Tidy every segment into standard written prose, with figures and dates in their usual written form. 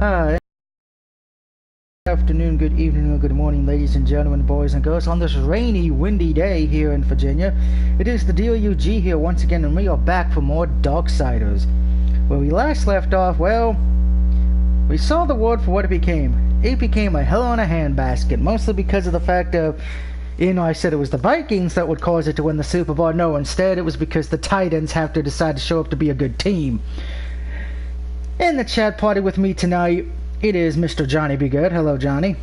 Good afternoon, good evening, or good morning, ladies and gentlemen, boys and girls. On this rainy, windy day here in Virginia, it is the DOUG here once again, and we are back for more Darksiders. Where we last left off, well, we saw the word for what it became. It became a hell on a handbasket, mostly because of the fact of, I said it was the Vikings that would cause it to win the Super Bowl. No, instead it was because the Titans have to decide to show up to be a good team. In the chat party with me tonight, it is Mr. Johnny Be Good. Hello, Johnny.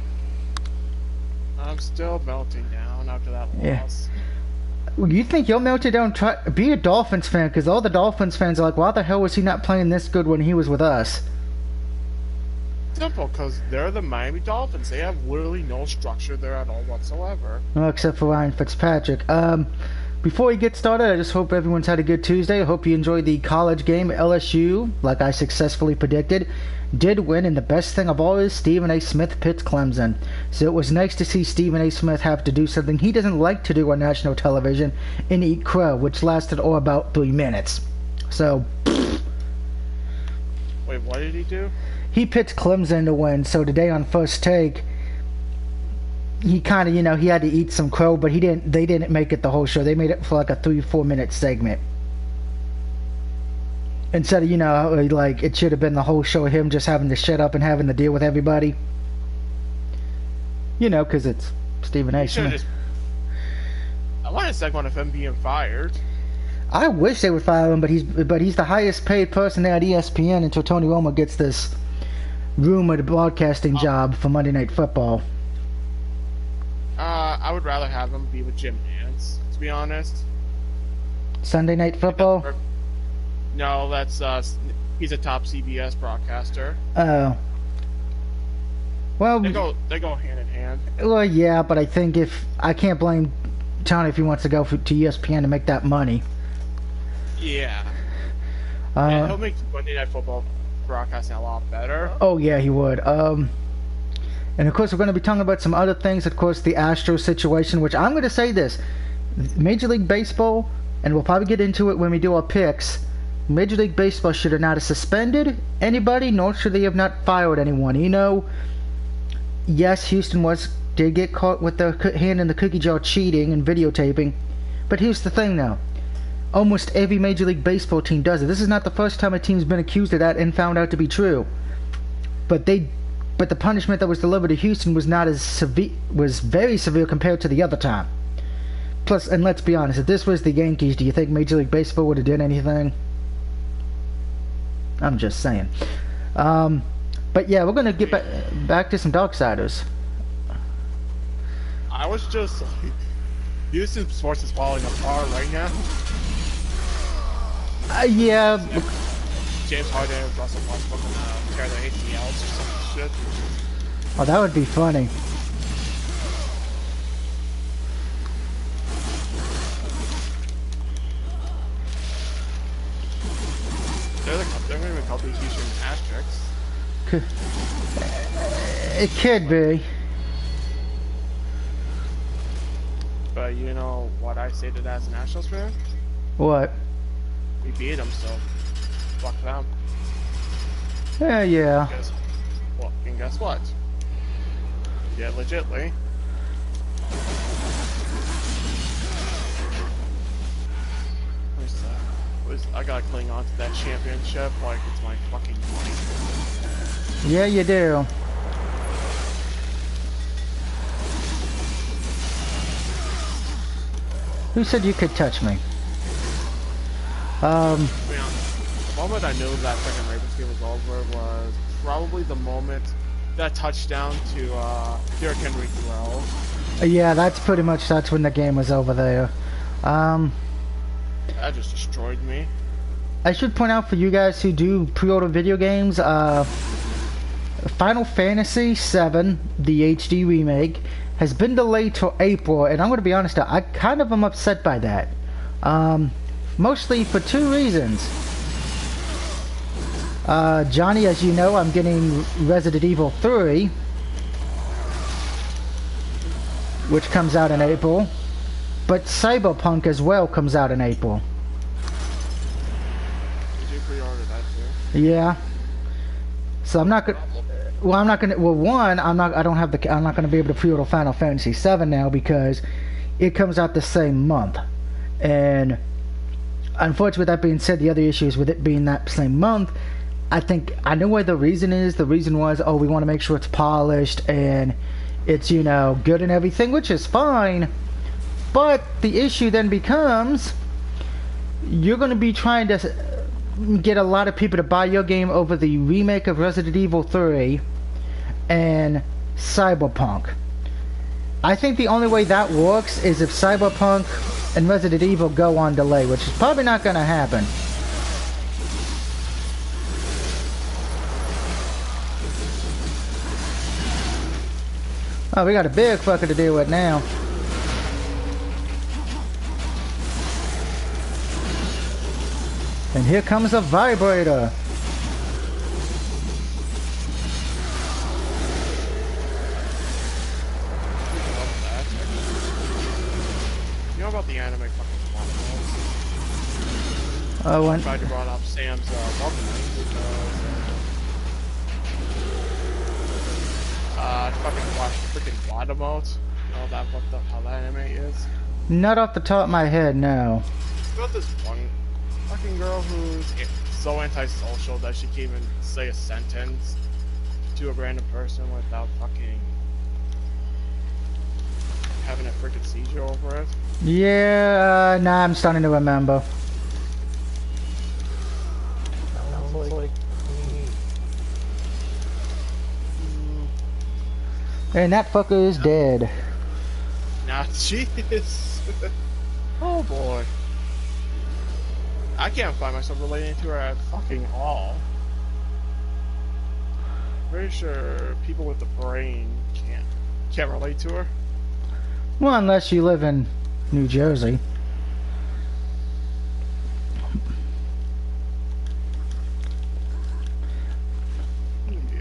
I'm still melting down after that loss. You think you'll melt it down? Be a Dolphins fan, because all the Dolphins fans are like, why the hell was he not playing this good when he was with us? Simple, because they're the Miami Dolphins. They have literally no structure there at all whatsoever. Well, except for Ryan Fitzpatrick. Before we get started, I just hope everyone's had a good Tuesday. I hope you enjoyed the college game. LSU, like I successfully predicted, did win, and the best thing of all is Stephen A. Smith picked Clemson. So it was nice to see Stephen A. Smith have to do something he doesn't like to do on national television and eat crow, which lasted about 3 minutes. So, wait, what did he do? He picked Clemson to win, so today on First Take, he kind of, he had to eat some crow, but they didn't make it the whole show. They made it for like a 3-4 minute segment. Instead of, like, it should have been the whole show of him just having to shut up and having to deal with everybody. Because it's Stephen A. Smith. I want a segment of him being fired. I wish they would fire him, but he's the highest paid person at ESPN until Tony Romo gets this rumored broadcasting job for Monday Night Football. I would rather have him be with Jim Nantz, to be honest. Sunday Night Football? No, he's a top CBS broadcaster. Oh. Well, they go hand in hand. Well, yeah, but I think I can't blame Tony if he wants to go to ESPN to make that money. Yeah. And he'll make Monday Night Football broadcasting a lot better. Oh yeah, he would. And of course, we're going to be talking about some other things. Of course, the Astros situation, which I'm going to say this: Major League Baseball, and we'll probably get into it when we do our picks. Major League Baseball should have not suspended anybody, nor should they have not fired anyone. Yes, Houston did get caught with their hand in the cookie jar cheating and videotaping. But here's the thing now. Almost every Major League Baseball team does it. This is not the first time a team's been accused of that and found out to be true. But the punishment that was delivered to Houston was not as severe, was very severe compared to the other time. Plus, and let's be honest, if this was the Yankees, do you think Major League Baseball would have done anything? I'm just saying. But yeah, we're gonna get back to some Darksiders. I was just like, Houston sports is falling apart right now. Yeah. James Harden and Russell Westbrook tear their ACLs or some shit. Oh, that would be funny. They're going to call these Houston Asterisks. It could be. But you know what I say to that as a Nationals fan? What? We beat them, so fuck them. Yeah. And guess what? Yeah, legitly. I gotta cling on to that championship like it's my fucking life. Yeah, you do. Who said you could touch me? The moment I knew that second Ravens game was over was probably the moment that touchdown to Derrick Henry throw. Yeah, that's when the game was over there. That just destroyed me. I should point out for you guys who do pre-order video games, Final Fantasy VII, the HD remake, has been delayed till April, and I'm going to be honest, I kind of am upset by that. Mostly for 2 reasons. Johnny, as you know, I'm getting Resident Evil 3, which comes out in April. But Cyberpunk as well comes out in April. Did you pre-order that too? Yeah. So I'm not gonna... Well, I'm not gonna. Well, one, I'm not. I don't have the. I'm not gonna be able to pre-order Final Fantasy VII now because it comes out the same month. And unfortunately, with that being said, the other issue is with it being that same month. I think I know where the reason is. The reason was, oh, we want to make sure it's polished and it's, you know, good and everything, which is fine. But the issue then becomes you're going to be trying to get a lot of people to buy your game over the remake of Resident Evil 3 and Cyberpunk. I think the only way that works is if Cyberpunk and Resident Evil go on delay, which is probably not going to happen. Oh, we got a big fucker to deal with now. And here comes a vibrator. You know about the anime fucking plot? Oh, I tried to brought up Sam's welcome because I fucking watched freaking Water Mode. You know that what the hell that anime is? not off the top of my head, no. It's about this one fucking girl who's so antisocial that she can't even say a sentence to a random person without fucking having a freaking seizure over it. Yeah, nah, I'm starting to remember. Sounds like me. And that fucker is dead. Nah, jeez. Oh boy. I can't find myself relating to her at fucking all. Pretty sure people with the brain can't relate to her. Well, unless you live in New Jersey.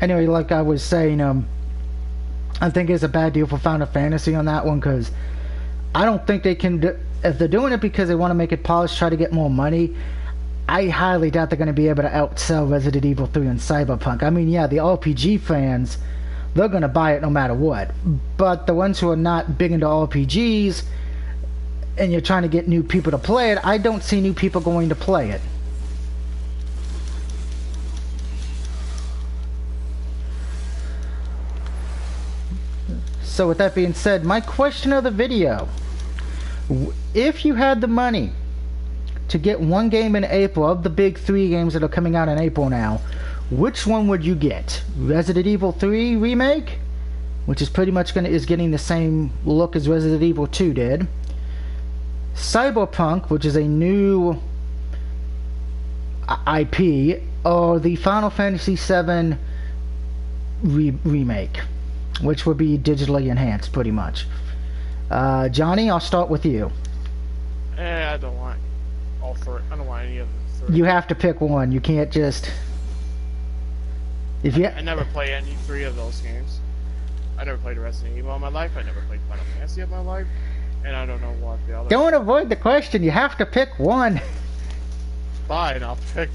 Anyway, like I was saying, I think it's a bad deal for Final Fantasy on that one, because I don't think they can do, if they're doing it because they want to make it polished, try to get more money, I highly doubt they're going to be able to outsell Resident Evil 3 and Cyberpunk. I mean, yeah, the RPG fans, they're going to buy it no matter what. But the ones who are not big into RPGs, and you're trying to get new people to play it, I don't see new people going to play it. So with that being said, my question of the video, if you had the money to get one game in April of the big 3 games that are coming out in April now, which one would you get? Resident Evil 3 Remake, which is pretty much is getting the same look as Resident Evil 2 did. Cyberpunk, which is a new IP, or the Final Fantasy VII Remake, which would be digitally enhanced, pretty much. Johnny, I'll start with you. I don't want all 3. I don't want any of the 3. You have to pick one. You can't just... I never play any 3 of those games. I never played Resident Evil in my life. I never played Final Fantasy in my life. And I don't know what the other... Don't avoid the question. You have to pick one. Fine, I'll pick...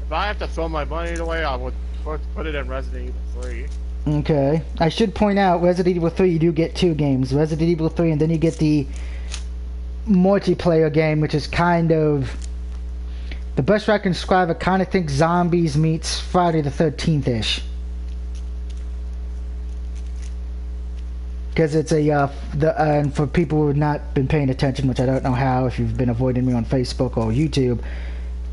If I have to throw my money away, I would put it in Resident Evil 3. Okay. I should point out, Resident Evil 3, you do get 2 games. Resident Evil 3, and then you get the multiplayer game, which is kind of... The best way I can describe it, kind of think Zombies meets Friday the 13th-ish. Because it's a, and for people who have not been paying attention, which I don't know how, if you've been avoiding me on Facebook or YouTube,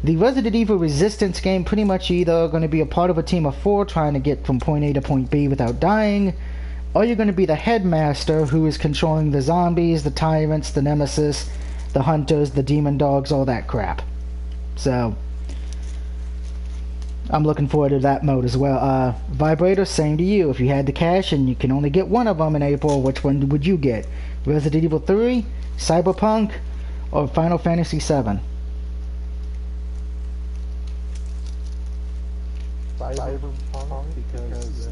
the Resident Evil Resistance game, pretty much either going to be a part of a team of 4 trying to get from point A to point B without dying, or you're going to be the headmaster who is controlling the zombies, the tyrants, the nemesis, the hunters, the demon dogs, all that crap. So, I'm looking forward to that mode as well. Vibrator, same to you. If you had the cash and you can only get one of them in April, which one would you get? Resident Evil 3, Cyberpunk, or Final Fantasy VII? Cyberpunk, because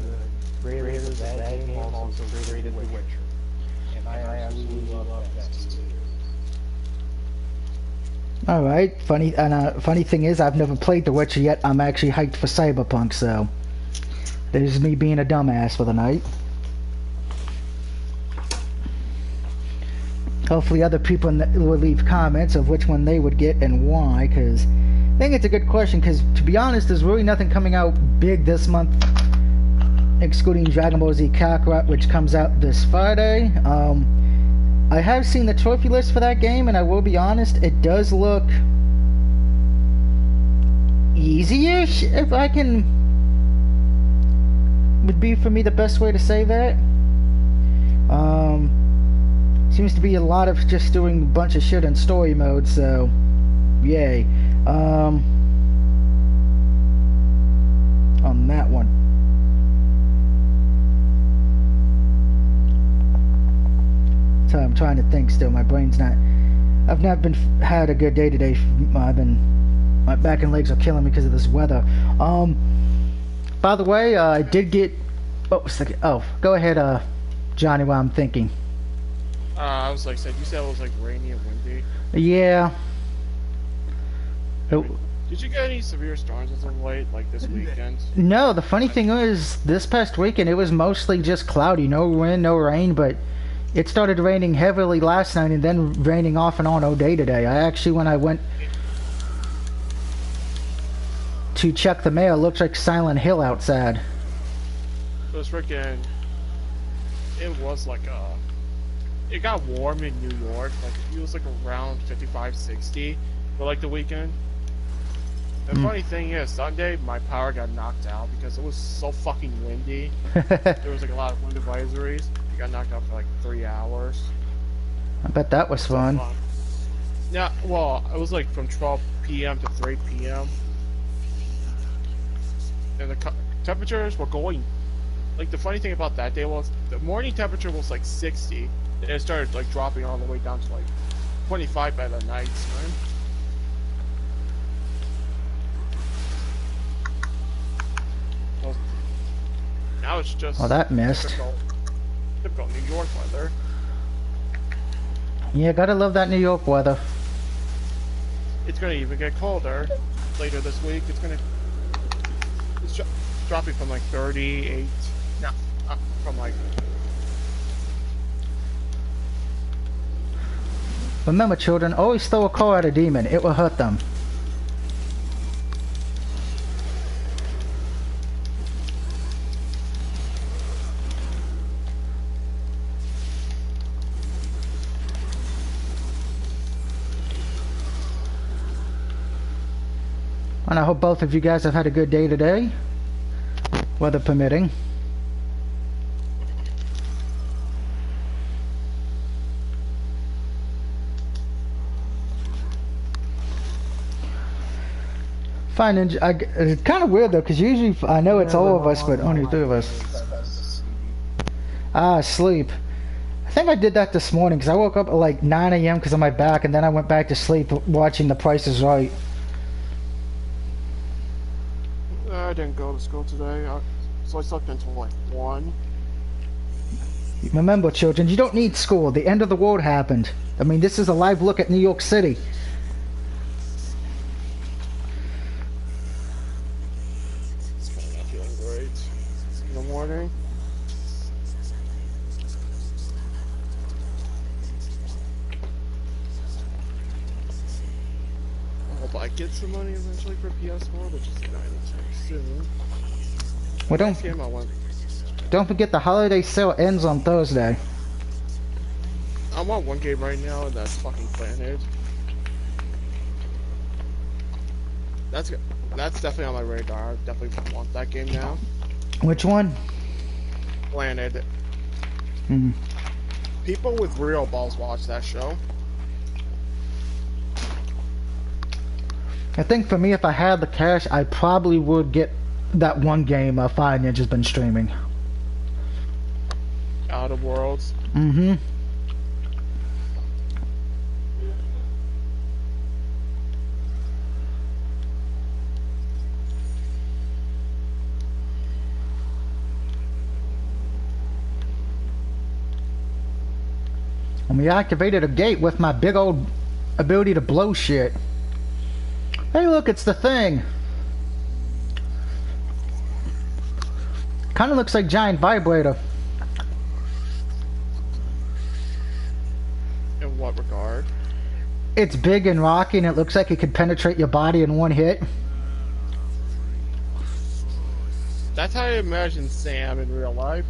creators of that game also created The Witcher. And I absolutely love that series. Alright, funny thing is, I've never played The Witcher yet. I'm actually hyped for Cyberpunk, so This is me being a dumbass for the night. Hopefully other people will leave comments of which one they would get and why, because I think it's a good question, because to be honest, there's really nothing coming out big this month, excluding Dragon Ball Z Kakarot, which comes out this Friday. I have seen the trophy list for that game, and I will be honest, it does look easy-ish, if I can... would be for me the best way to say that. Seems to be a lot of just doing a bunch of shit in story mode, so yay. On that one. So I'm trying to think still, my brain's not... I've not had a good day today. My back and legs are killing me because of this weather. By the way, I did get... Oh, go ahead, Johnny, while I'm thinking. I was like, you said it was like rainy and windy. Yeah. Did you get any severe storms as of late, like this weekend? No, the funny thing is, this past weekend it was mostly just cloudy. No wind, no rain, but it started raining heavily last night and then raining off and on all day today. I actually, when I went to check the mail, it looked like Silent Hill outside. It was freaking... It was like a... It got warm in New York, like it was like around 55, 60 for like the weekend. The funny thing is, Sunday my power got knocked out because it was so fucking windy. There was like a lot of wind advisories. It got knocked out for like 3 hours. I bet that was fun. Yeah, well, it was like from 12 p.m. to 3 p.m. And the temperatures were going... Like, the funny thing about that day was the morning temperature was like 60. And it started like dropping all the way down to like 25 by the night time. So now it's just... Oh, that missed. Typical New York weather. Yeah, gotta love that New York weather. It's gonna even get colder later this week. It's dropping from like 38. No, from like... Remember, children, always throw a car at a demon. It will hurt them. And I hope both of you guys have had a good day today, weather permitting. Fine, it's kind of weird though, because usually I know it's all of us, but only 3 of us. Sleep. I think I did that this morning, because I woke up at like 9 a.m. because of my back, and then I went back to sleep watching The Price is Right. I didn't go to school today, so I slept until like 1. Remember, children, you don't need school. The end of the world happened. I mean, this is a live look at New York City. Morning. I hope I get some money eventually for PS4, which is not anytime soon. Well, don't forget the holiday sale ends on Thursday. I'm on one game right now, and that's fucking Planet. That's definitely on my radar. I definitely want that game now. Which one? Planet. Hmm. People with real balls watch that show. I think for me, if I had the cash, I probably would get that one game Fire Ninja's been streaming. Outer Worlds. Mm-hmm. And we activated a gate with my big old ability to blow shit. Hey look, it's the thing. Kind of looks like giant vibrator. In what regard? It's big and rocky, and it looks like it could penetrate your body in one hit. That's how I imagine Sam in real life.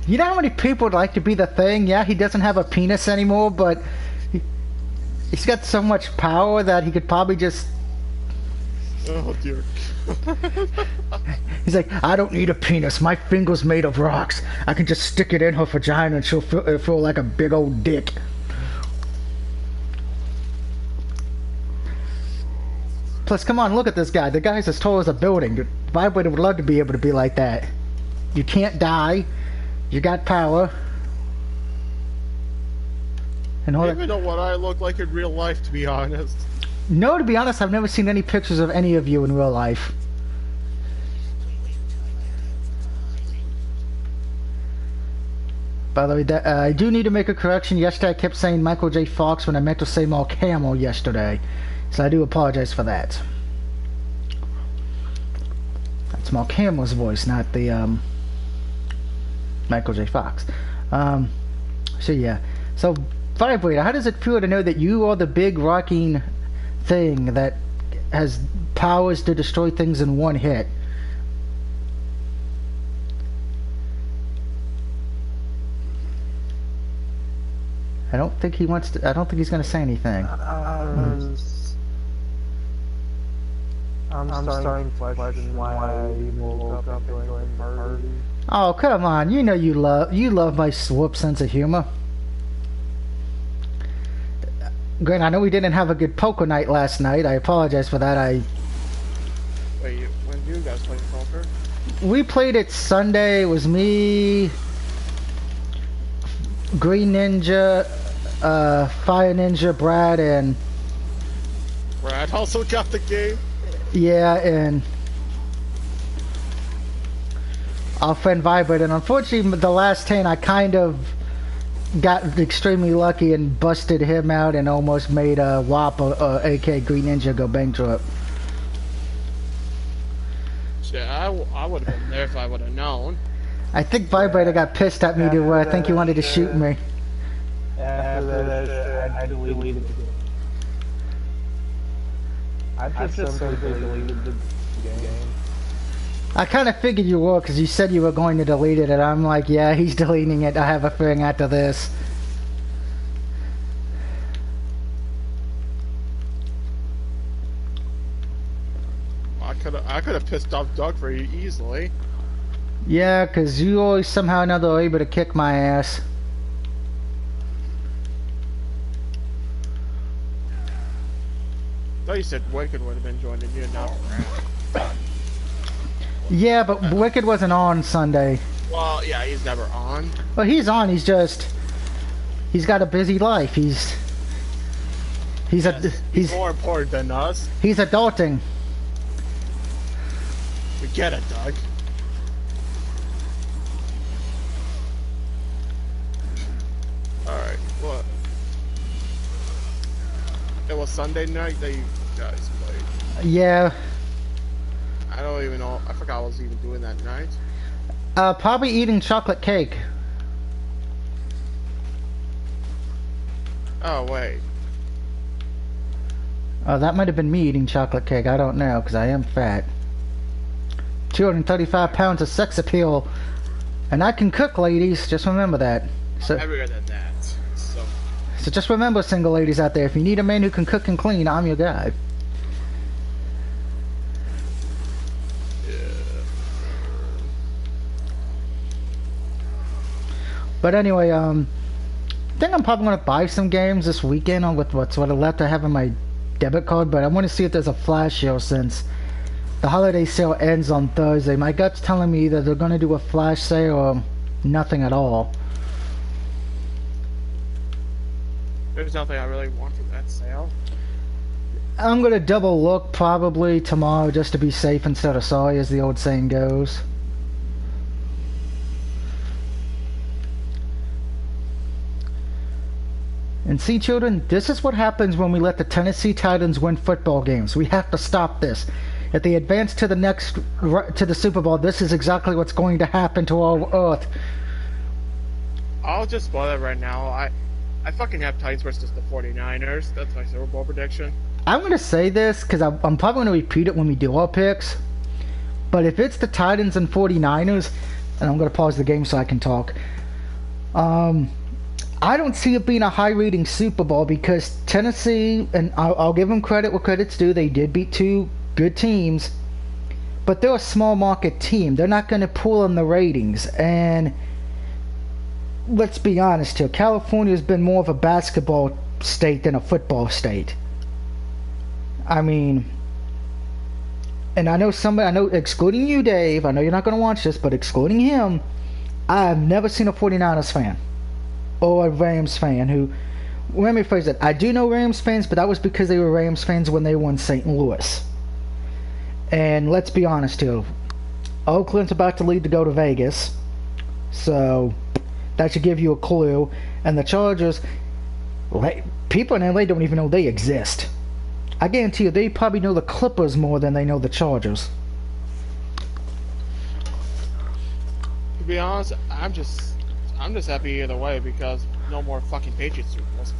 You know how many people would like to be the Thing? Yeah, he doesn't have a penis anymore, but he's got so much power that he could probably just... Oh dear. He's like, I don't need a penis. My finger's made of rocks. I can just stick it in her vagina and she'll feel like a big old dick. Plus, come on, look at this guy. The guy's as tall as a building. Vibrator would love to be able to be like that. You can't die. You got power. And all I don't even know what I look like in real life, to be honest. No, to be honest, I've never seen any pictures of any of you in real life. By the way, I do need to make a correction. Yesterday I kept saying Michael J. Fox when I meant to say Mark Hamill yesterday. So I do apologize for that. That's Mark Hamill's voice, not the Michael J. Fox. So yeah. So Vibrator, how does it feel to know that you are the big rocking thing that has powers to destroy things in one hit? I don't think he wants to. I don't think he's going to say anything. I'm starting to question why you woke up during the party. Oh, come on. You know you love my swoop sense of humor. Grant, I know we didn't have a good poker night last night. I apologize for that. Wait, when do you guys play poker? We played it Sunday. It was me, Green Ninja, Fire Ninja, Brad, and... Brad also got the game? Yeah, and... our friend Vibrate. And unfortunately, the last 10, I kind of got extremely lucky and busted him out and almost made WAP, aka Green Ninja, go bankrupt. Yeah, I would have been there if I would have known. I think Vibrator got pissed at me to I think he wanted to shoot me. After that, I deleted the game. I just simply deleted the game. I kind of figured you were, because you said you were going to delete it, and I'm like, yeah, he's deleting it. I have a feeling after this. I could have pissed off Doug very easily. Yeah, because you always somehow or another are able to kick my ass. I thought you said Wicked would have been joining you now. Yeah, but Wicked wasn't on Sunday. Well, yeah, he's never on. Well, he's on. He's got a busy life. He's more important than us. He's adulting. We get it, Doug. Alright, what? It was Sunday night that you guys played. Yeah. I don't even know. I forgot I was even doing that night. Probably eating chocolate cake. Oh, wait. That might have been me eating chocolate cake. I don't know, because I am fat. 235 pounds of sex appeal. And I can cook, ladies. Just remember that. So, Heavier than that. so just remember, single ladies out there, if you need a man who can cook and clean, I'm your guy. But anyway, I think I'm probably going to buy some games this weekend on with what's what left I have in my debit card, but I want to see if there's a flash sale since the holiday sale ends on Thursday. My gut's telling me that they're going to do a flash sale or nothing at all. There's nothing I really want from that sale. I'm going to double look probably tomorrow just to be safe instead of sorry, as the old saying goes. And see, children, this is what happens when we let the Tennessee Titans win football games. We have to stop this. If they advance to the to the Super Bowl, this is exactly what's going to happen to all Earth. I'll just spoil it right now. I fucking have Titans versus the 49ers. That's my Super Bowl prediction. I'm going to say this because I'm probably going to repeat it when we do our picks. But if it's the Titans and 49ers, and I'm going to pause the game so I can talk. I don't see it being a high-rating Super Bowl because Tennessee, and I'll give them credit where credit's due, they did beat two good teams. But they're a small market team. They're not going to pull in the ratings. And let's be honest here, California's been more of a basketball state than a football state. I mean, and I know excluding you, Dave, I know you're not going to watch this, but excluding him, I've never seen a 49ers fan or a Rams fan who, let me phrase it, I do know Rams fans, but that was because they were Rams fans when they were in St. Louis. And let's be honest here, Oakland's about to leave to go to Vegas, so that should give you a clue. And the Chargers, people in LA don't even know they exist. I guarantee you, they probably know the Clippers more than they know the Chargers. To be honest, I'm just happy either way because no more fucking Patriots Super Bowls.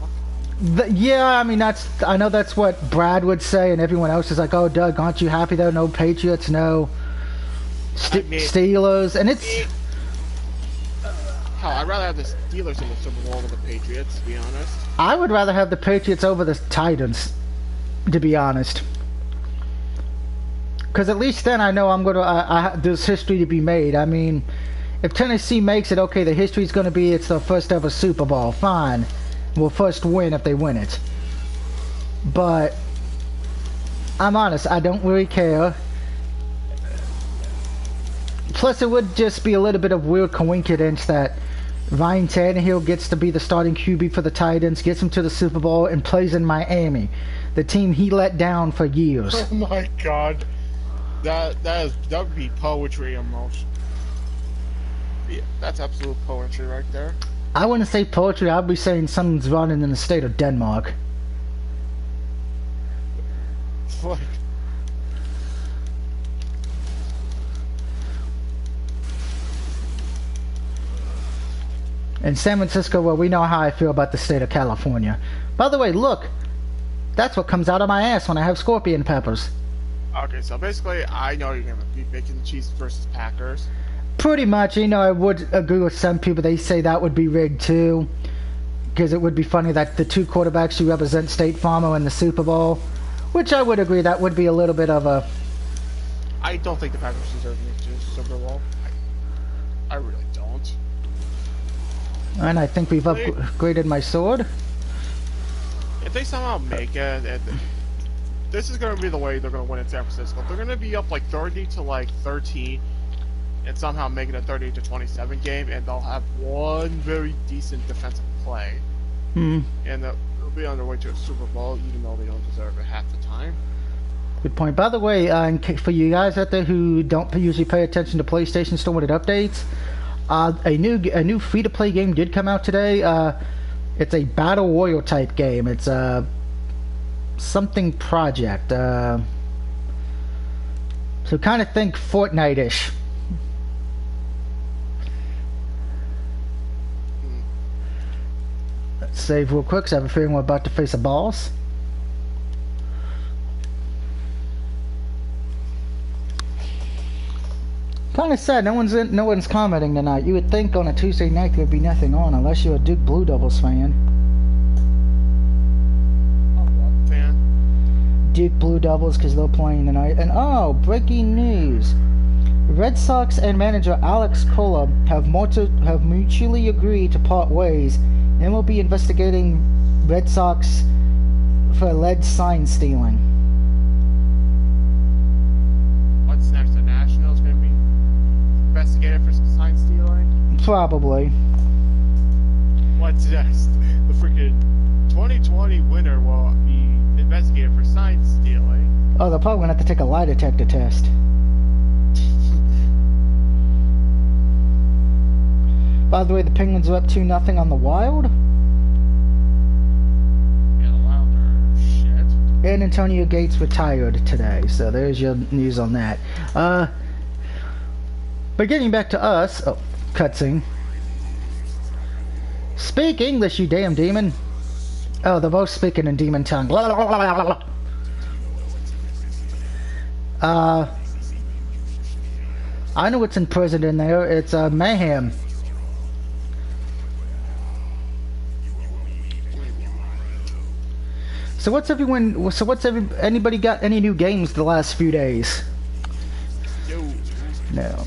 Yeah, I mean I know that's what Brad would say, and everyone else is like, "Oh, Doug, aren't you happy though? No Patriots, no Steelers," and it's. Hell, I'd rather have the Steelers in the Super Bowl than the Patriots. To be honest, I would rather have the Patriots over the Titans. To be honest, because at least then I know I'm gonna. There's history to be made. I mean, if Tennessee makes it, okay, the history's gonna be it's their first ever Super Bowl. Fine, we'll first win if they win it. But I'm honest, I don't really care. Plus, it would just be a little bit of weird coincidence that Ryan Tannehill gets to be the starting QB for the Titans, gets him to the Super Bowl, and plays in Miami, the team he let down for years. Oh my god. That would be poetry emotion. Yeah, that's absolute poetry right there. I wouldn't say poetry, I'd be saying something's running in the state of Denmark. Like, in San Francisco, well, we know how I feel about the state of California. By the way, look, that's what comes out of my ass when I have scorpion peppers. okay, so basically, I know you're going to be bacon and cheese versus Packers. Pretty much, you know, I would agree with some people. They say that would be rigged too, because it would be funny that the two quarterbacks who represent State Farm are in the Super Bowl, which I would agree that would be a little bit of a... I don't think the Packers deserve to Super Bowl. I really don't. And I think we've upgraded my sword. If they somehow make it, this is going to be the way they're going to win in San Francisco. They're going to be up like 30 to like 13 and somehow make it a 30-27 game, and they'll have one very decent defensive play. And they'll be on their way to a Super Bowl, even though they don't deserve it half the time. Good point. By the way, for you guys out there who don't usually pay attention to PlayStation Store when it updates, a new free-to-play game did come out today. It's a battle royale type game. It's something project. So kind of think Fortnite-ish. Let's save real quick, because I have a feeling we're about to face a boss. Kind of sad, no one's commenting tonight. You would think on a Tuesday night there would be nothing on, unless you're a Duke Blue Devils fan. What fan? Duke Blue Devils, because they're playing tonight. And oh, breaking news. Red Sox and manager Alex Cola have mutually agreed to part ways and will be investigating Red Sox for alleged sign stealing. What's next? The Nationals going to be investigated for sign stealing? Probably. What's next? The freaking 2020 winner will be investigated for sign stealing. Oh, they're probably going to have to take a lie detector test. By the way, the Penguins are up 2-0 on the Wild. Yeah, the Wild are shit. And Antonio Gates retired today, so there's your news on that. But getting back to us, oh, cutscene. Speak English, you damn demon. Oh, they're both speaking in demon tongue. I know what's in prison in there. It's mayhem. So what's everyone? So what's anybody got any new games the last few days? No.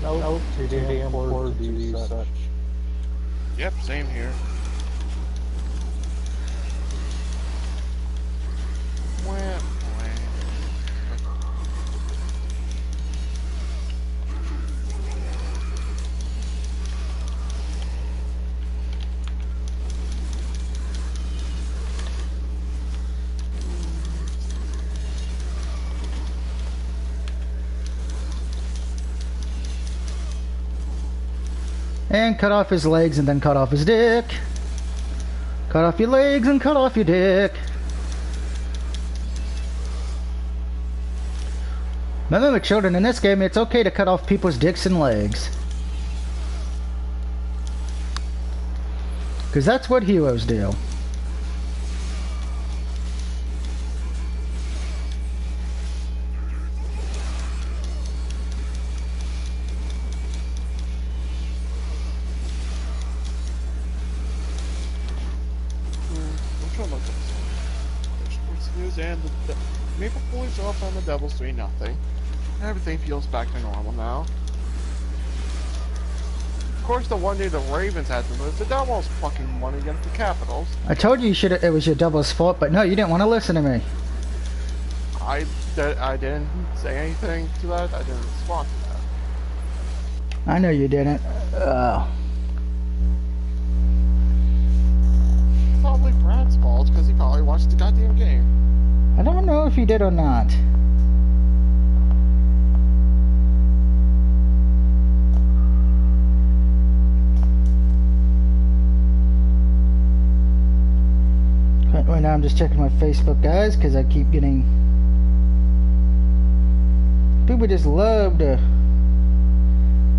Nope, too damn bored to do such. Yep, same here. Wah, And cut off his legs and then cut off his dick. Cut off your legs and cut off your dick. Remember, children, in this game, it's okay to cut off people's dicks and legs. Because that's what heroes do. And the Maple Boys are up on the Devils 3-0. Everything feels back to normal now. Of course, the one day the Ravens had to lose, the Devils fucking won against the Capitals. I told you it was your Devil's fault, but no, you didn't want to listen to me. I didn't say anything to that. I didn't respond to that. I know you didn't. It's probably Brad's fault because he probably watched the goddamn game. I don't know if he did or not. Right now I'm just checking my Facebook, guys, because I keep getting... People just love to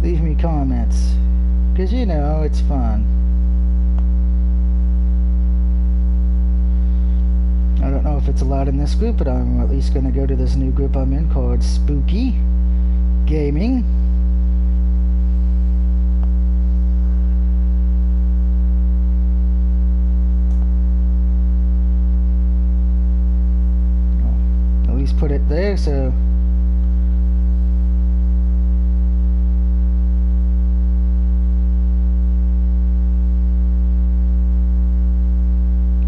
leave me comments. Because, you know, it's fun. I don't know if it's allowed in this group, but I'm at least going to go to this new group I'm in called Spooky Gaming. At least put it there, so...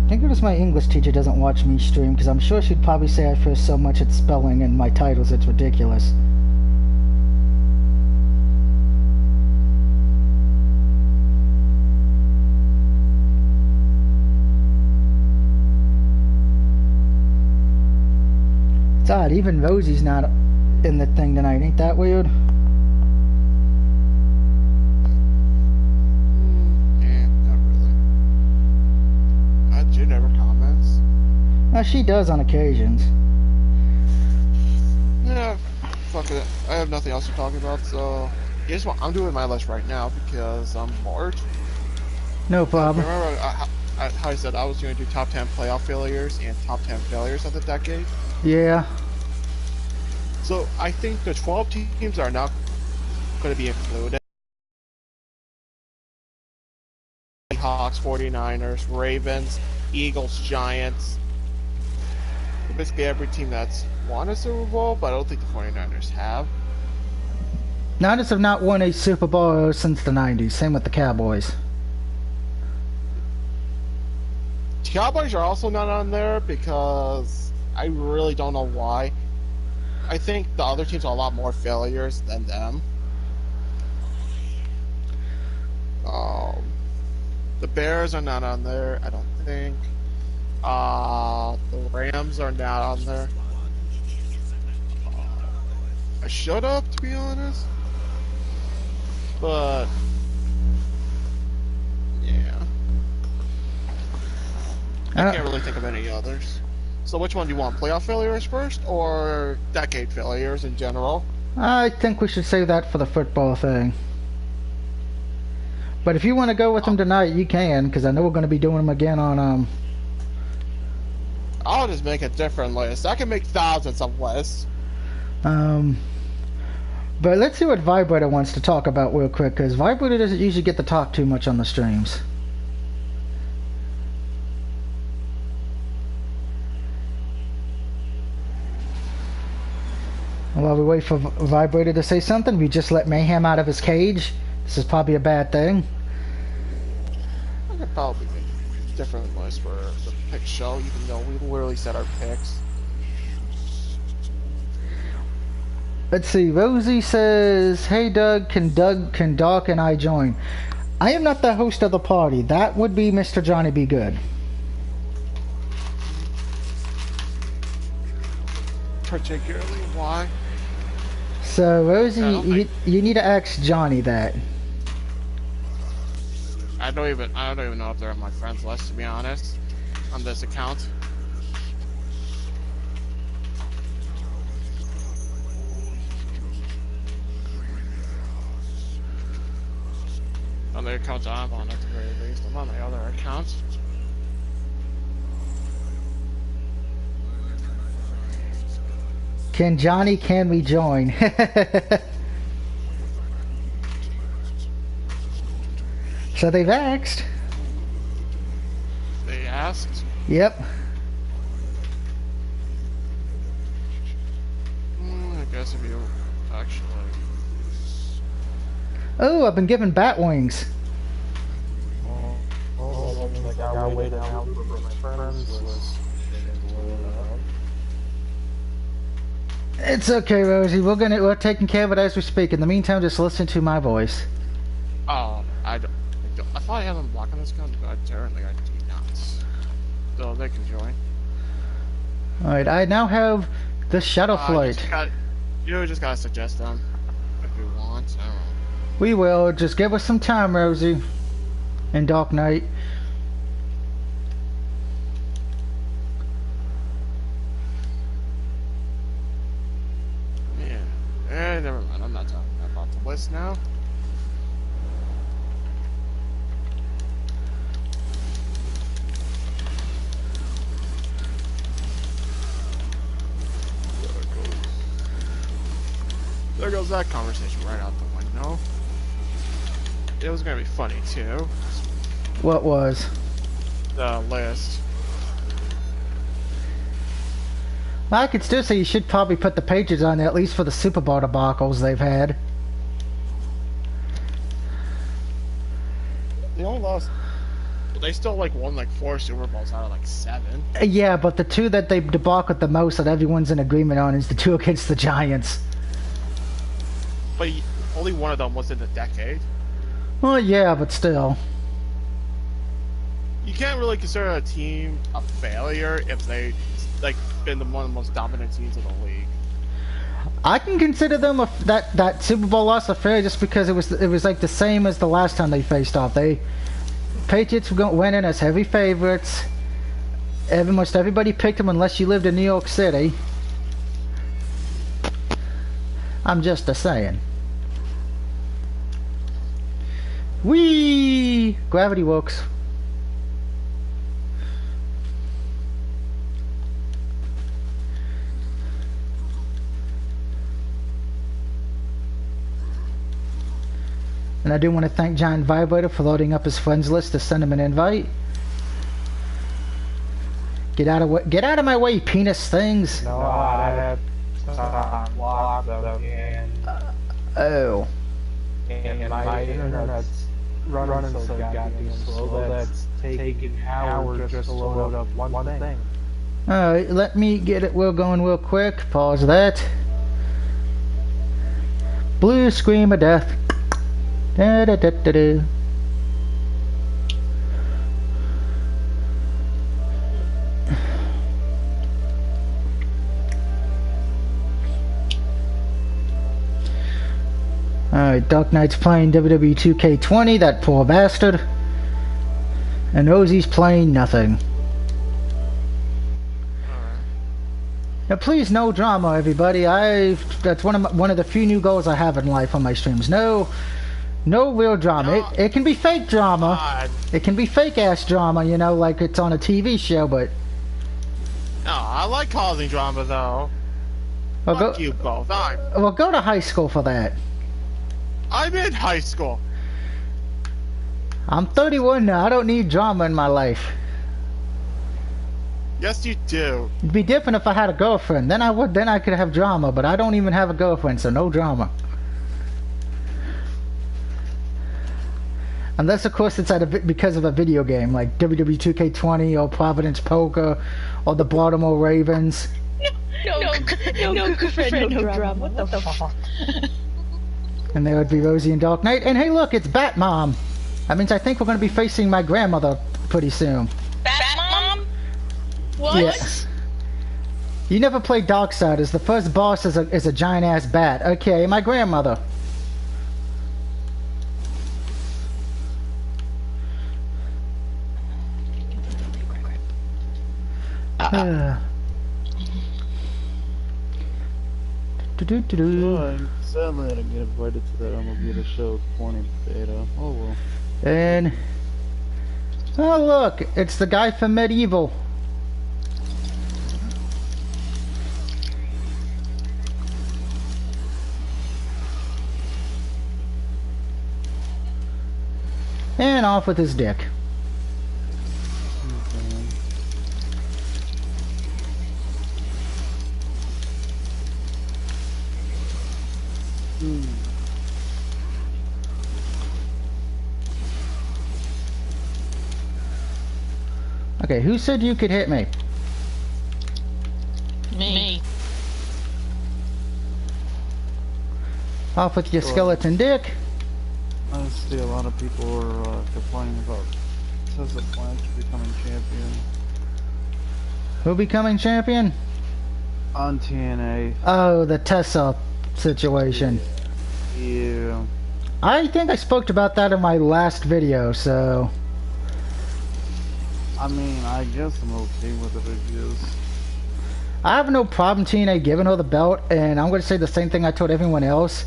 I think it was my English teacher doesn't watch me stream, because I'm sure she'd probably say I first so much at spelling and my titles, it's ridiculous. It's odd, even Rosie's not in the thing tonight, ain't that weird? She never comments. Well, she does on occasions. Yeah, fuck it. I have nothing else to talk about, so here's what I'm doing my list right now because I'm bored. No problem. Remember how I said I was going to do top 10 playoff failures and top 10 failures of the decade? Yeah. So I think the 12 teams are not going to be included. Hawks, 49ers, Ravens, Eagles, Giants. Basically every team that's won a Super Bowl, but I don't think the 49ers have. Niners have not won a Super Bowl since the 90s. Same with the Cowboys. Cowboys are also not on there because I really don't know why. I think the other teams are a lot more failures than them. The Bears are not on there, I don't think. The Rams are not on there. I should have, to be honest. But yeah. I can't really think of any others. So which one do you want? Playoff failures first, or decade failures in general? I think we should save that for the football thing. But if you want to go with them tonight, you can, because I know we're going to be doing them again on, I'll just make a different list. I can make thousands of lists. But let's see what Vibrator wants to talk about real quick, because Vibrator doesn't usually get to talk too much on the streams. While we wait for Vibrator to say something, we just let Mayhem out of his cage. This is probably a bad thing. I could probably make a different list for the pick show, even though we literally set our picks. Let's see. Rosie says, "Hey Doug, can Doc and I join?" I am not the host of the party. That would be Mr. Johnny Be Good. Particularly why? So Rosie, you need to ask Johnny that. I don't even know if they're on my friends list, to be honest, on this account. On the account I'm on, at the very least. I'm on my other account. Can we join? So they've asked. They asked? Yep. I guess if you actually... Oh, I've been given bat wings. I'll wait out for my friends list. It's okay, Rosie. We're taking care of it as we speak. In the meantime, just listen to my voice. I thought I had them blocking this gun, but apparently I do not. So they can join. Alright, I now have the Shadow Flight. You just gotta suggest them if you want. I don't know. We will. Just give us some time, Rosie. And Dark Knight. Yeah. Never mind. I'm not talking about the list now. There goes that conversation right out the window. It was gonna be funny too. What was? The list. I could still say you should probably put the pages on there, at least for the Super Bowl debacles they've had. They only lost. They still won 4 Super Bowls out of 7. Yeah, but the two that they debacled the most that everyone's in agreement on is the two against the Giants. But only one of them was in the decade. Well, yeah, but still. You can't really consider a team a failure if they been one of the most dominant teams in the league. I can consider them that Super Bowl loss a failure just because it was the same as the last time they faced off. Patriots went in as heavy favorites. Almost everybody picked them unless you lived in New York City. I'm just a saying. Whee! Gravity works. And I do want to thank Giant Vibrator for loading up his friends list to send him an invite. Get out of my way, penis things. No, I have locked them and Oh. And my internet's running so goddamn slow that's taking hours just to load up one thing. Alright, let me get it going real quick. Pause that. Blue scream of death. Da da da da da. Alright, Dark Knight's playing WWE 2K20, that poor bastard. And Rosie's playing nothing. Now, please, no drama, everybody. That's one of the few new goals I have in life on my streams. No real drama. No. It can be fake drama. God. It can be fake ass drama, you know, like it's on a TV show, but. No, I like causing drama though. Well, Fuck you both. Well, go to high school for that. I'm in high school. I'm 31 now. I don't need drama in my life. Yes, you do. It'd be different if I had a girlfriend. Then I could have drama, but I don't even have a girlfriend, so no drama. Unless, of course, it's because of a video game, like WWE 2K20 or Providence Poker or the Baltimore Ravens. No girlfriend, no drama. What the fuck? And there would be Rosie and Dark Knight. And hey, look, it's Bat Mom. That means I think we're going to be facing my grandmother pretty soon. Bat Mom? What? Yeah. You never played Darksiders. The first boss is a giant ass bat. Okay, my grandmother. Sadly, I didn't get invited to that MLB show 20 beta. Oh well. And oh look, it's the guy from Medieval. And off with his dick. Okay, who said you could hit me? Me. Off with your skeleton dick. I see a lot of people are complaining about Tessa Blanche becoming champion Who becoming champion? on TNA. Oh, the Tessa situation. Yeah. I think I spoke about that in my last video, so... I mean, I guess I'm okay with it, I guess. I have no problem TNA giving her the belt, and I'm going to say the same thing I told everyone else.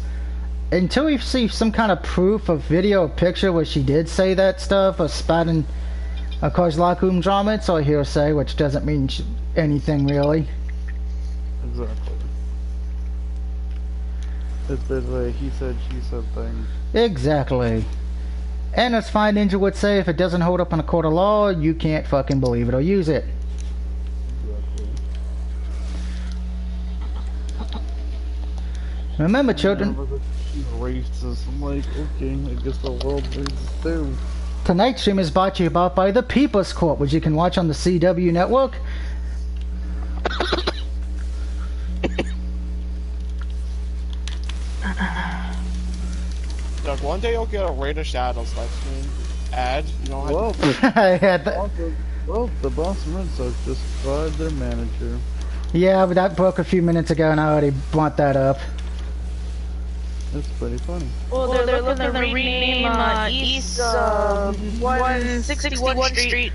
Until we see some kind of proof of video or picture where she did say that stuff, or spouting a cause locker room drama, it's all hearsay, which doesn't mean anything really. Exactly. It's a he said, she said thing. Exactly. And as Fine Ninja would say, if it doesn't hold up in a court of law, you can't fucking believe it or use it. Exactly. Remember, children, She's racist. I'm like, okay, I guess the world racist too. tonight's stream is brought to you about by the People's Court, which you can watch on the CW network. Look, one day you'll get a Raid of Shadows live stream ad. You know how Well, I had that. the Boston Red Sox just fired their manager. Yeah, but that broke a few minutes ago, and I already brought that up. That's pretty funny. Well, they're looking to rename East 161 Street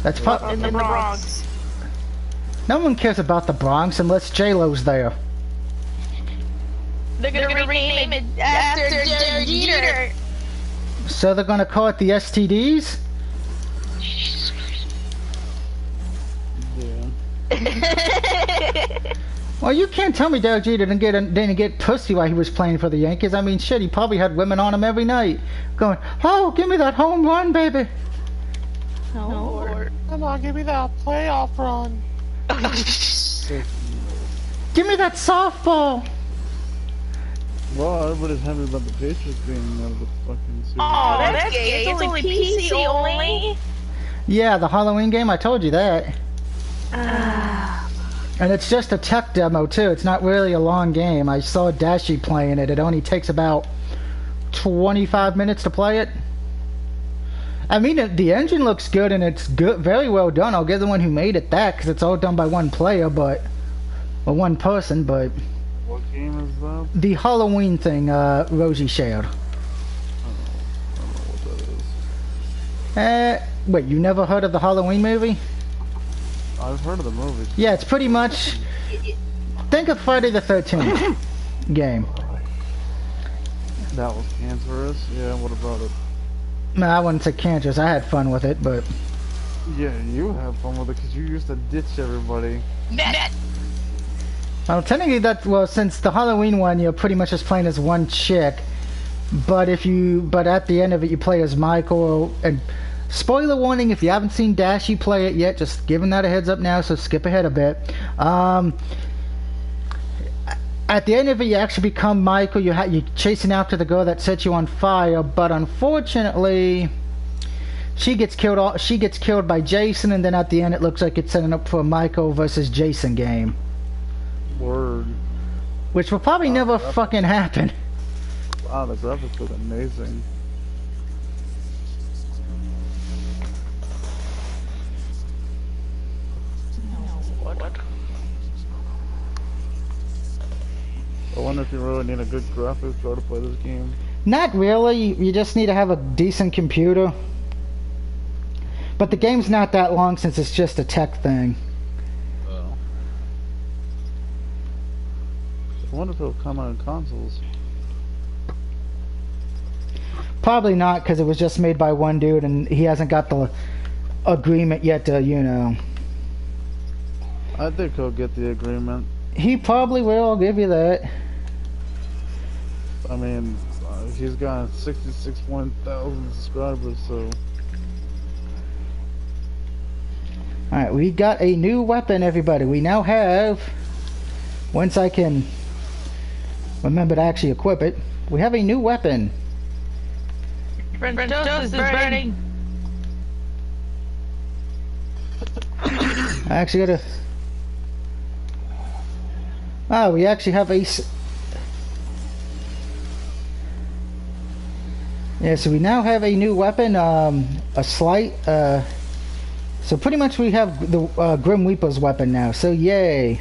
That's in the Bronx. No one cares about the Bronx unless J-Lo's there. They're gonna rename it after Derek Jeter. So they're gonna call it the STDs? Yeah. Well, you can't tell me Derek Jeter didn't get pussy while he was playing for the Yankees. I mean, shit, he probably had women on him every night, going, "Oh, give me that home run, baby." No. Come on, give me that playoff run. Give me that softball. Well, everybody's happy about the Patriots being out of the fucking series. Oh, that's gay. It's only PC only. Yeah, the Halloween game. I told you that. And it's just a tech demo too. It's not really a long game. I saw Dashi playing it. It only takes about 25 minutes to play it. I mean, the engine looks good and it's good, very well done. I'll give the one who made it that, because it's all done by one player, or one person. But What game is that? the Halloween thing, Rosie shared. I don't know what that is. Wait, you never heard of the Halloween movie? I've heard of the movie. Yeah, it's pretty much. Think of Friday the 13th game. That was cancerous. Yeah, what about it? No, I wouldn't say cancerous. I had fun with it, but. Yeah, you have fun with it because you used to ditch everybody. Well, technically well, since the Halloween one, you're pretty much just playing as one chick. But at the end of it, you play as Michael. And spoiler warning, if you haven't seen Dashy play it yet, just giving that a heads up now, so skip ahead a bit. At the end of it, you actually become Michael. You're chasing after the girl that set you on fire, but unfortunately, she gets killed. She gets killed by Jason, and then at the end, it looks like it's setting up for a Michael versus Jason game. Word. Which will probably never fucking happen. Wow, the graphics look amazing. What? I wonder if you really need a good graphics card to play this game. Not really. You just need to have a decent computer. But the game's not that long since it's just a tech thing. Oh. I wonder if it'll come out on consoles. Probably not, because it was just made by one dude and he hasn't got the agreement yet to, you know. I think he'll get the agreement. He probably will, I'll give you that. I mean, he's got 66,000 subscribers, so... Alright, we got a new weapon, everybody. We now have, once I can remember to actually equip it, we have a new weapon. French toast is burning. I actually gotta... Oh, we actually have a... Yeah, so we now have a new weapon, a slight, so pretty much we have the Grim Reaper's weapon now, so yay.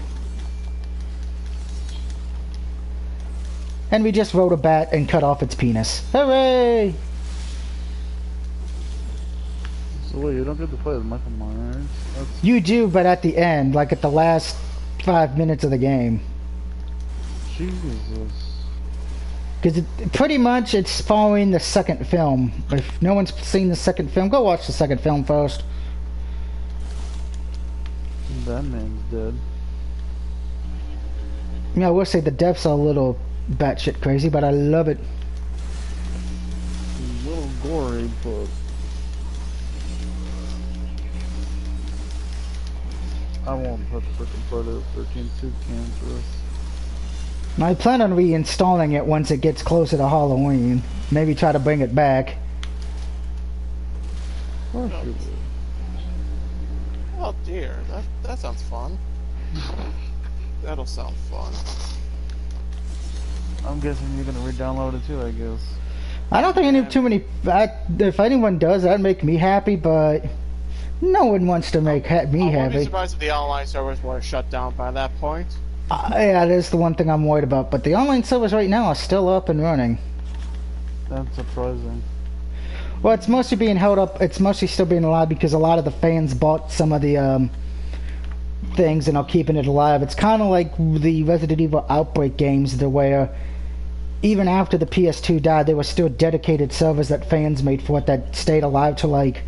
And we just rode a bat and cut off its penis. Hooray! So wait, you don't get to play as Michael Myers? That's... You do, but at the end, like at the last 5 minutes of the game. Jesus. Because pretty much it's following the second film. If no one's seen the second film, go watch the second film first. That man's dead. Yeah, I will say the deaths are a little batshit crazy, but I love it. A little gory, but... I won't touch frickin' Friday the 13th too cancerous. I plan on reinstalling it once it gets closer to Halloween. Maybe try to bring it back. Of course you will. Oh dear, that sounds fun. That'll sound fun. I'm guessing you're gonna re-download it too, I guess. I don't think any too many... if anyone does, that'd make me happy, but... No one wants to make me I wouldn't be happy. surprised if the online servers were shut down by that point. Yeah, that's the one thing I'm worried about. But the online servers right now are still up and running. That's surprising. Well, it's mostly being held up. It's mostly still being alive because a lot of the fans bought some of the things and are keeping it alive. It's kind of like the Resident Evil Outbreak games, where even after the PS2 died, there were still dedicated servers that fans made for it that stayed alive to like...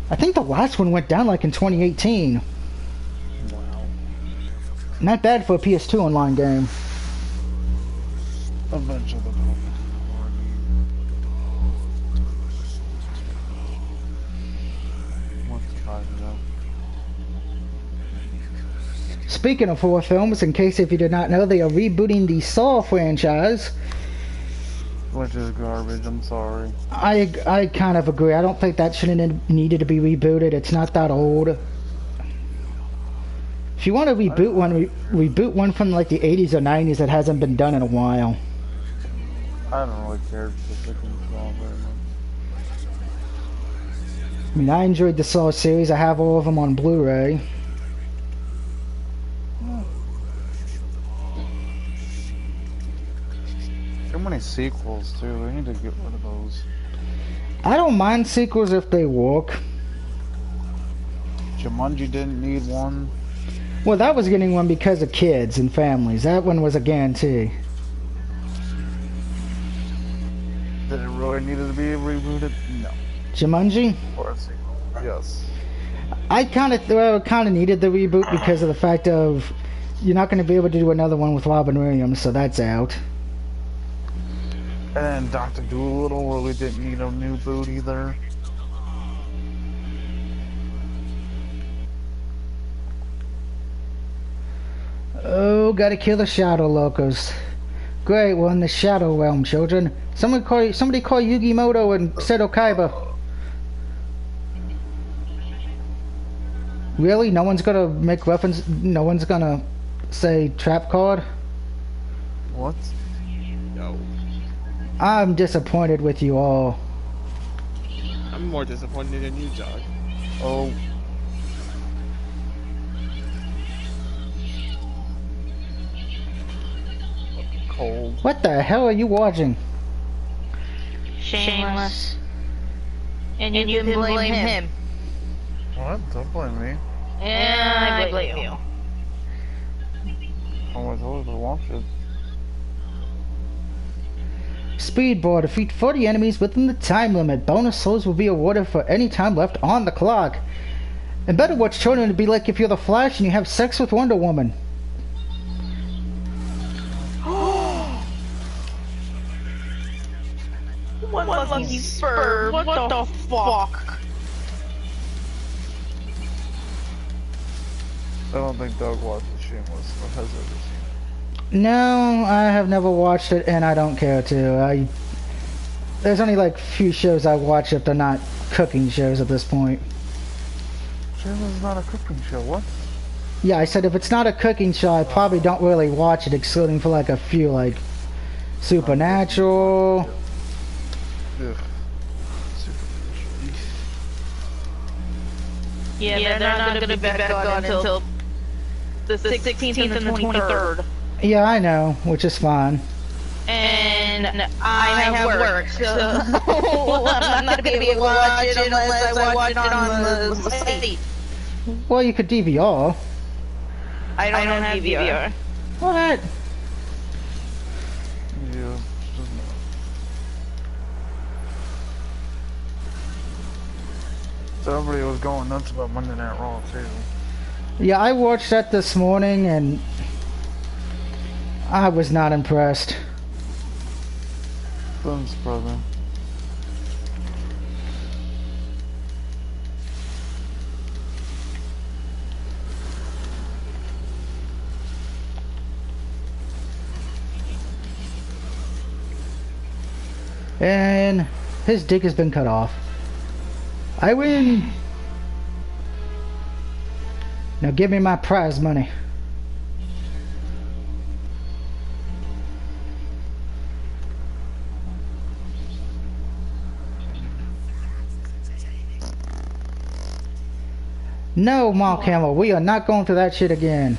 I think the last one went down like in 2018. Not bad for a PS2 online game. Eventually. Speaking of horror films, in case if you did not know, they are rebooting the Saw franchise. Which is garbage, I'm sorry. I kind of agree. I don't think that should have needed to be rebooted. It's not that old. If you want to reboot one, reboot one from like the 80s or 90s that hasn't been done in a while. I don't really care for the Saw very much. I mean, I enjoyed the Saw series. I have all of them on Blu-ray. Too many sequels too. They need to get rid of those. I don't mind sequels if they work. Jumanji didn't need one. Well, that was getting one because of kids and families. That one was a guarantee. Did it really needed to be rebooted? No. Jumanji? Or a sequel? Yes. I kind of needed the reboot because of the fact of you're not going to be able to do another one with Robin Williams, so that's out. And then Dr. Dolittle really didn't need a new boot either. Oh, gotta kill the Shadow Locos. Great, we're in the Shadow Realm, children. Somebody call Yugimoto and Seto Kaiba. Really? No one's gonna make reference? No one's gonna say trap card? What? No. I'm disappointed with you all. I'm more disappointed in you, Doug. Oh. Cold. What the hell are you watching? Shameless. And you can blame him. What? Don't blame me. Yeah, I blame you. I told you to watch it. Speedball, defeat 40 enemies within the time limit. Bonus souls will be awarded for any time left on the clock. And better watch children to be like if you're the Flash and you have sex with Wonder Woman. What lucky spur? What the fuck? I don't think Doug watches Shameless or has ever seen it. No, I have never watched it and I don't care to. There's only like few shows I watch if they're not cooking shows at this point. Shameless is not a cooking show, what? Yeah, I said if it's not a cooking show, I probably don't really watch it, excluding for like a few, like Supernatural. Ugh. Yeah, they're not gonna be back on until the 16th and the 23rd. Yeah, I know, which is fine. And I have work, so I'm not gonna be able to watch it unless I watch it on the site. Well, you could DVR. I don't have DVR. What? Yeah. So everybody was going nuts about Monday Night Raw too. Yeah, I watched that this morning and I was not impressed. Doesn't surprise me. And his dick has been cut off. I win! Now give me my prize money. No, Mark Hamill, we are not going through that shit again.